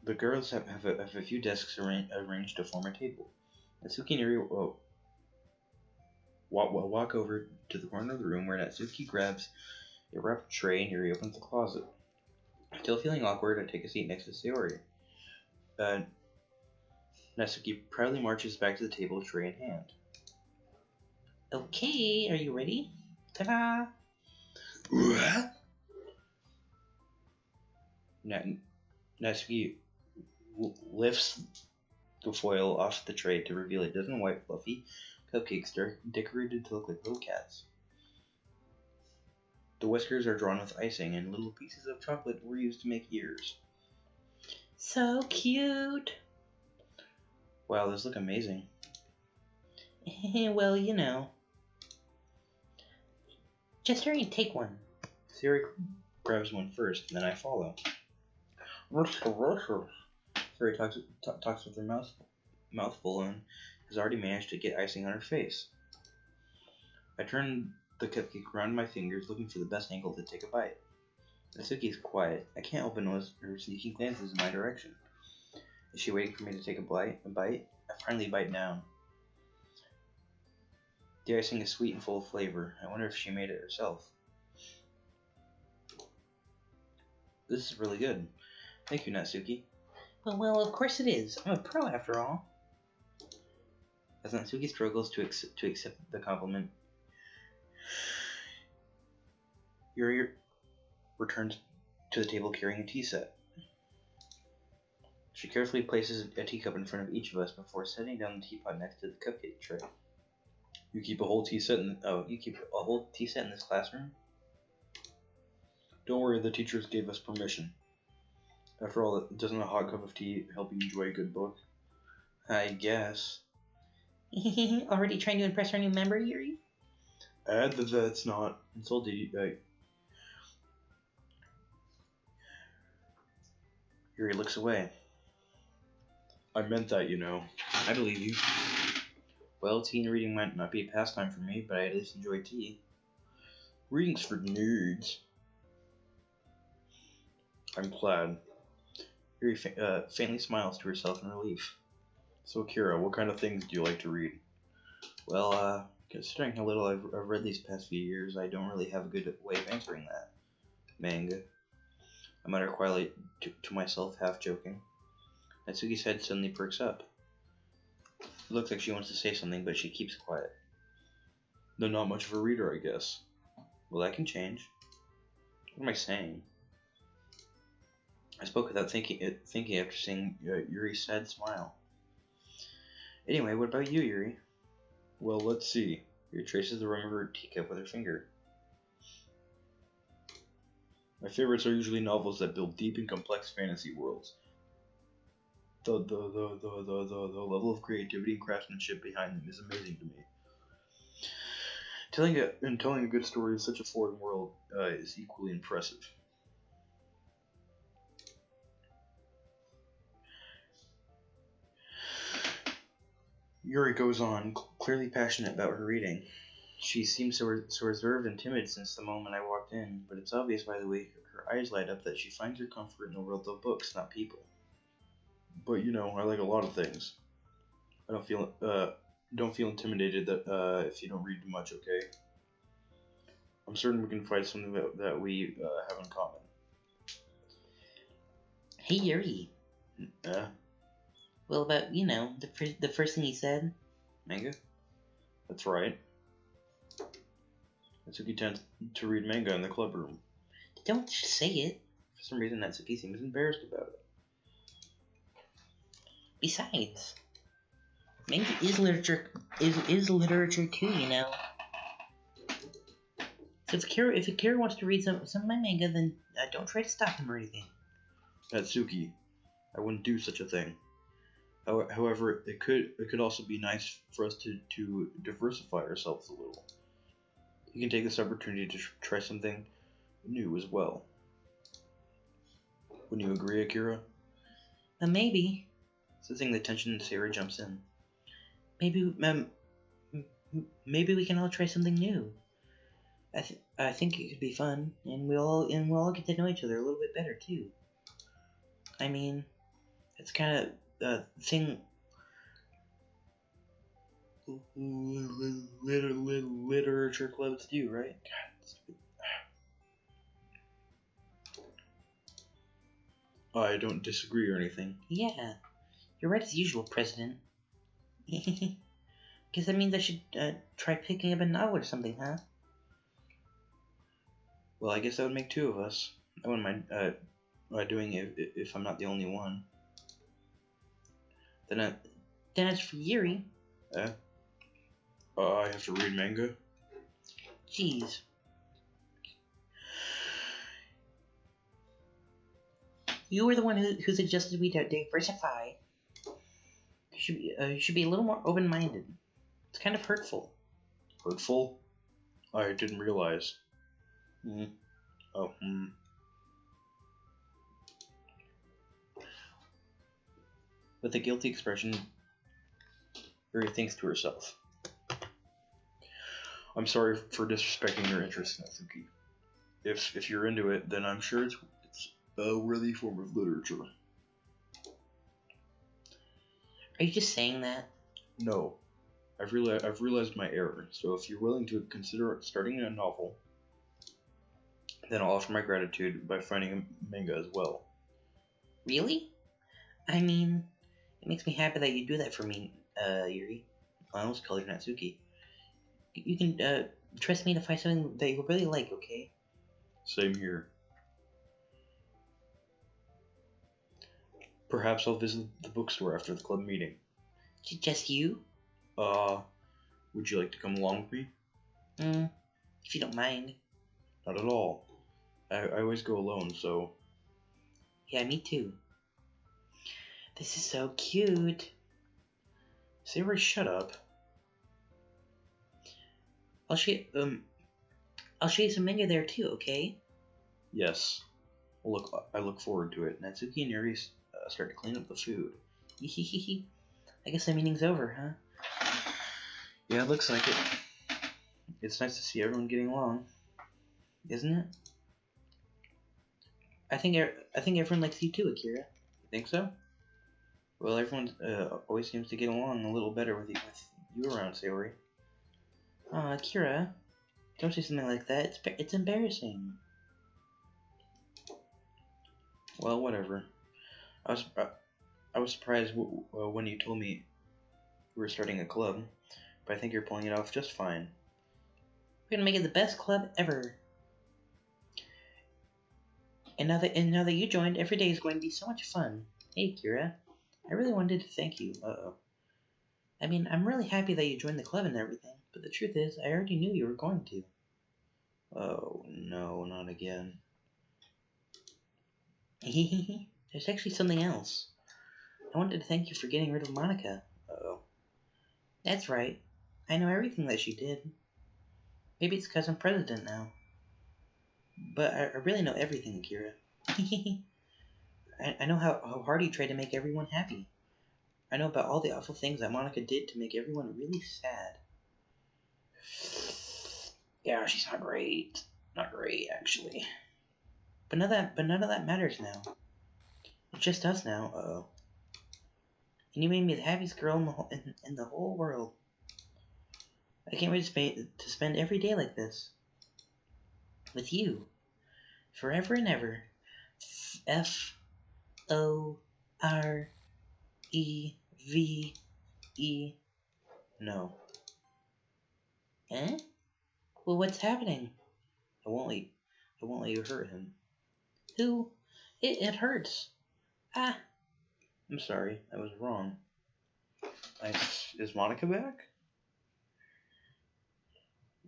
The girls have a few desks arranged to form a table. Natsuki and Yuri walk over to the corner of the room where Natsuki grabs a wrapped tray and Yuri opens the closet. Still feeling awkward, I take a seat next to Sayori. Natsuki proudly marches back to the table, tray in hand. Okay, are you ready? Ta-da! Natsuki lifts the foil off the tray to reveal a dozen white, fluffy cupcakes decorated to look like little cats. The whiskers are drawn with icing, and little pieces of chocolate were used to make ears. So cute! Wow, those look amazing. Well, you know. Just hurry and take one. Siri grabs one first, then I follow. Siri talks with her mouth full and has already managed to get icing on her face. I turn the cupcake around my fingers, looking for the best angle to take a bite. Natsuki is quiet. I can't help but notice her sneaking glances in my direction. Is she waiting for me to take a bite? I finally bite down. The icing is sweet and full of flavor. I wonder if she made it herself. This is really good. Thank you, Natsuki. Well, of course it is. I'm a pro after all. As Natsuki struggles to accept the compliment, Yuri returns to the table carrying a tea set. She carefully places a teacup in front of each of us before setting down the teapot next to the cupcake tray. You keep a whole tea set in this classroom? Don't worry, the teachers gave us permission. After all, doesn't a hot cup of tea help you enjoy a good book? I guess. Already trying to impress our new member, Yuri? Add that that's not insulted. Yuri looks away. I meant that, you know. I believe you. Well, tea and reading might not be a pastime for me, but I at least enjoy tea. Reading's for nerds. I'm glad. Yuri faintly smiles to herself in relief. So, Kira, what kind of things do you like to read? Well, considering how little I've read these past few years, I don't really have a good way of answering that. Manga. I mutter quietly to myself, half joking. Natsuki's head suddenly perks up. It looks like she wants to say something, but she keeps quiet. Then not much of a reader, I guess. Well, that can change. What am I saying? I spoke without thinking after seeing Yuri's sad smile. Anyway, what about you, Yuri? Well, let's see. Yuri traces the rim of her teacup with her finger. My favorites are usually novels that build deep and complex fantasy worlds. The level of creativity and craftsmanship behind them is amazing to me. Telling a good story in such a foreign world is equally impressive. Yuri goes on, clearly passionate about her reading. She seems so reserved and timid since the moment I walked in, but it's obvious by the way her eyes light up that she finds her comfort in the world of books, not people. But you know, I like a lot of things. I don't feel intimidated that if you don't read much, okay? I'm certain we can find something that we have in common. Hey, Yuri. Yeah? Well, about, you know, the first thing he said? Manga? That's right. Natsuki tends to read manga in the club room. Don't just say it. For some reason, Natsuki seems embarrassed about it. Besides, manga is literature. Is literature too, you know. So if Akira wants to read some of my manga, then don't try to stop him or anything. Natsuki, I wouldn't do such a thing. However, it could also be nice for us to diversify ourselves a little. You can take this opportunity to try something new as well. Wouldn't you agree, Akira? Maybe. Sensing the tension, Sarah jumps in. Maybe we can all try something new. I think it could be fun, and we'll all get to know each other a little bit better too. I mean, it's kind of thing literature clubs do, right? God, stupid. I don't disagree or anything. Yeah, you're right as usual, President. Guess that means I should try picking up a novel or something, huh? Well, I guess that would make two of us. I wouldn't mind doing it if I'm not the only one. Then as for Yuri, I have to read manga. jeez. You were the one who suggested we diversify. You should be a little more open-minded. It's kind of hurtful. Hurtful? I didn't realize. Oh, With a guilty expression, Yuri thinks to herself. I'm sorry for disrespecting your interest, Natsuki. If you're into it, then I'm sure it's a worthy form of literature. Are you just saying that? No, I've realized my error. So if you're willing to consider starting a novel, then I'll offer my gratitude by finding a manga as well. Really? I mean, it makes me happy that you do that for me, Yuri. I almost called her Natsuki. You can trust me to find something that you really like, okay? Same here. Perhaps I'll visit the bookstore after the club meeting. Just you? Would you like to come along with me? If you don't mind. Not at all. I always go alone, so... Yeah, me too. This is so cute. Sayori, shut up. I'll show you some manga there too, okay? Yes. Well, I look forward to it. Natsuki and Yuri start to clean up the food. I guess the meeting's over, huh? Yeah, it looks like it. It's nice to see everyone getting along, isn't it? I think everyone likes you too, Akira. You think so? Well, everyone always seems to get along a little better with you around, Sayori. Aw, Akira, don't say something like that. It's embarrassing. Well, whatever. I was surprised when you told me we were starting a club, but I think you're pulling it off just fine. We're gonna make it the best club ever. And now that you joined, every day is going to be so much fun. Hey, Kira, I really wanted to thank you. I mean, I'm really happy that you joined the club and everything, but the truth is, I already knew you were going to. Oh, no, not again. There's actually something else. I wanted to thank you for getting rid of Monica. Uh-oh. That's right. I know everything that she did. Maybe it's because I'm president now. But I really know everything, Akira. I know how hard you tried to make everyone happy. I know about all the awful things that Monica did to make everyone really sad. Yeah, she's not great. Not great, actually. But none of that matters now. It's just us now. Uh-oh. And you made me the happiest girl in the whole world. I can't wait to spend every day like this. With you. Forever and ever. F-O-R-E-V-E. No. Eh? Well, what's happening? I won't let you hurt him. Who? It hurts. Ah. I'm sorry. I was wrong. Is Monica back?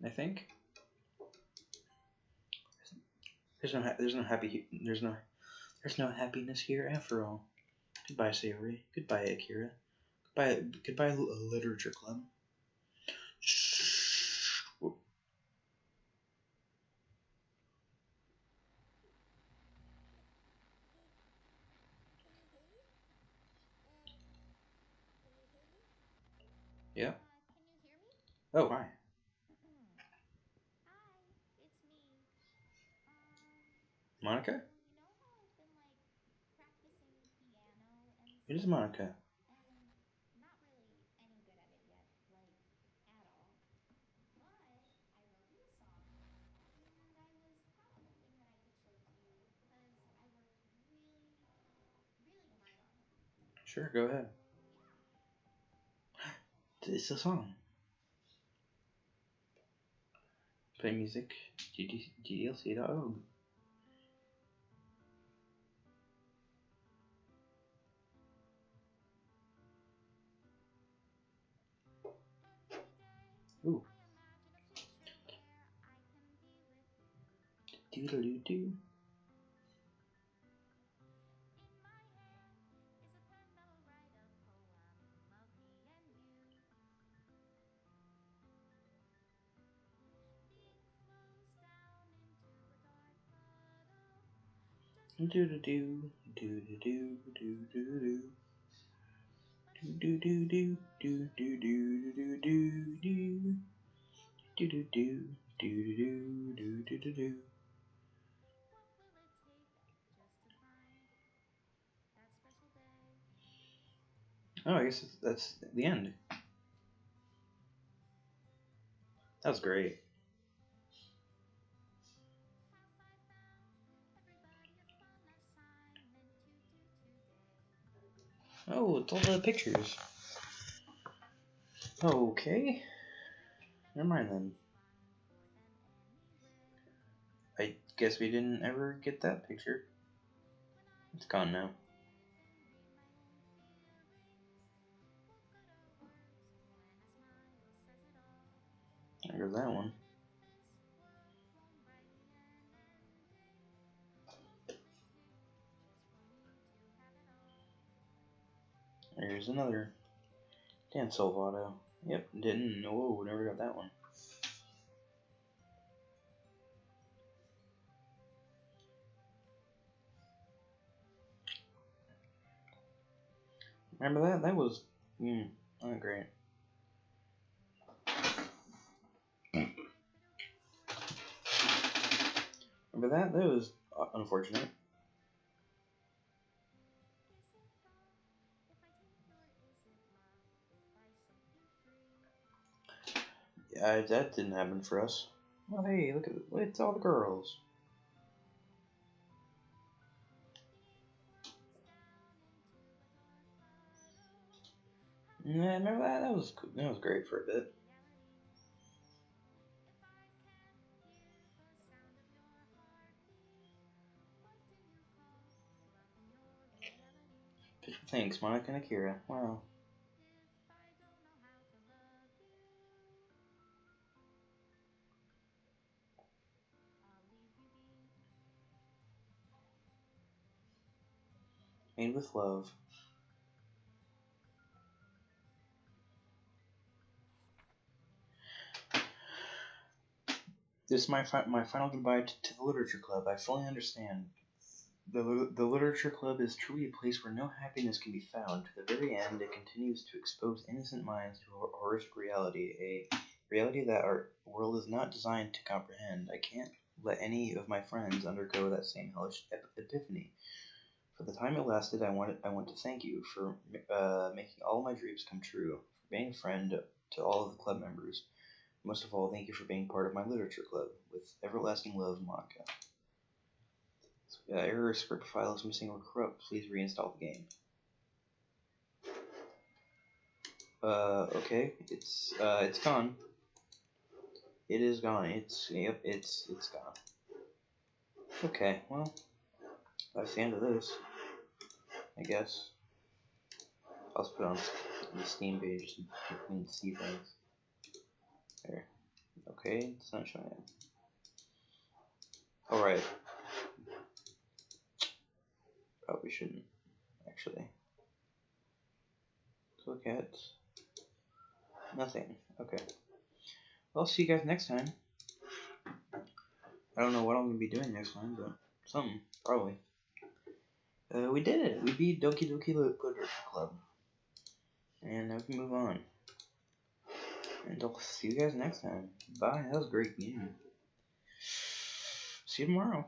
I think. There's no happiness here after all. Goodbye, Sayori. Goodbye, Akira. Goodbye, literature club. Shh. Whoop. Yeah. Can you hear me? Oh, hi. Hi, it's me. Monica? You know how I've been practicing piano and It is stuff, Monica. and not really any good at it yet, at all. But I wrote you a song, and I was kind of hoping that I could show it to you because I worked really, really hard on it. Sure, go ahead. Yeah. It's a song. Play music. GDLC.org. Ooh. Doodle-doo-doo. Do-do-do, do-do-do, do-do-do. Do-do-do-do, do-do-do-do-do-do. Do-do-do, do-do-do, do-do-do. Oh, I guess that's the end. That was great. Oh, it's all the pictures. Okay. Never mind then. I guess we didn't ever get that picture. It's gone now. There's that one. There's another. Dan Salvato. Yep, didn't. Whoa, never got that one. Remember that? That was. Not great. Remember that? That was unfortunate. Yeah, that didn't happen for us. Well, hey, look at it. It's all the girls. Yeah, remember that? That was great for a bit. Thanks, Monica and Akira. Wow. Made with love. This is my final goodbye to the Literature Club. I fully understand. The Literature Club is truly a place where no happiness can be found. To the very end, it continues to expose innocent minds to a horrific reality, a reality that our world is not designed to comprehend. I can't let any of my friends undergo that same hellish epiphany. For the time it lasted, I want to thank you for making all my dreams come true, for being a friend to all of the club members. Most of all, thank you for being part of my literature club. With everlasting love, Monica. Error script file is missing or corrupt. Please reinstall the game. Okay. It's gone. It is gone. It's gone. Okay, well, that's the end of this, I guess. I'll just put it on the Steam page so you can see things. There. Okay, it's not showing it. Alright. Probably shouldn't, actually. Let's look at nothing. Okay. Well, I'll see you guys next time. I don't know what I'm going to be doing next time, but something, probably. We did it! We beat Doki Doki Literature Club. And now we can move on. And I'll see you guys next time. Bye, that was a great game. See you tomorrow.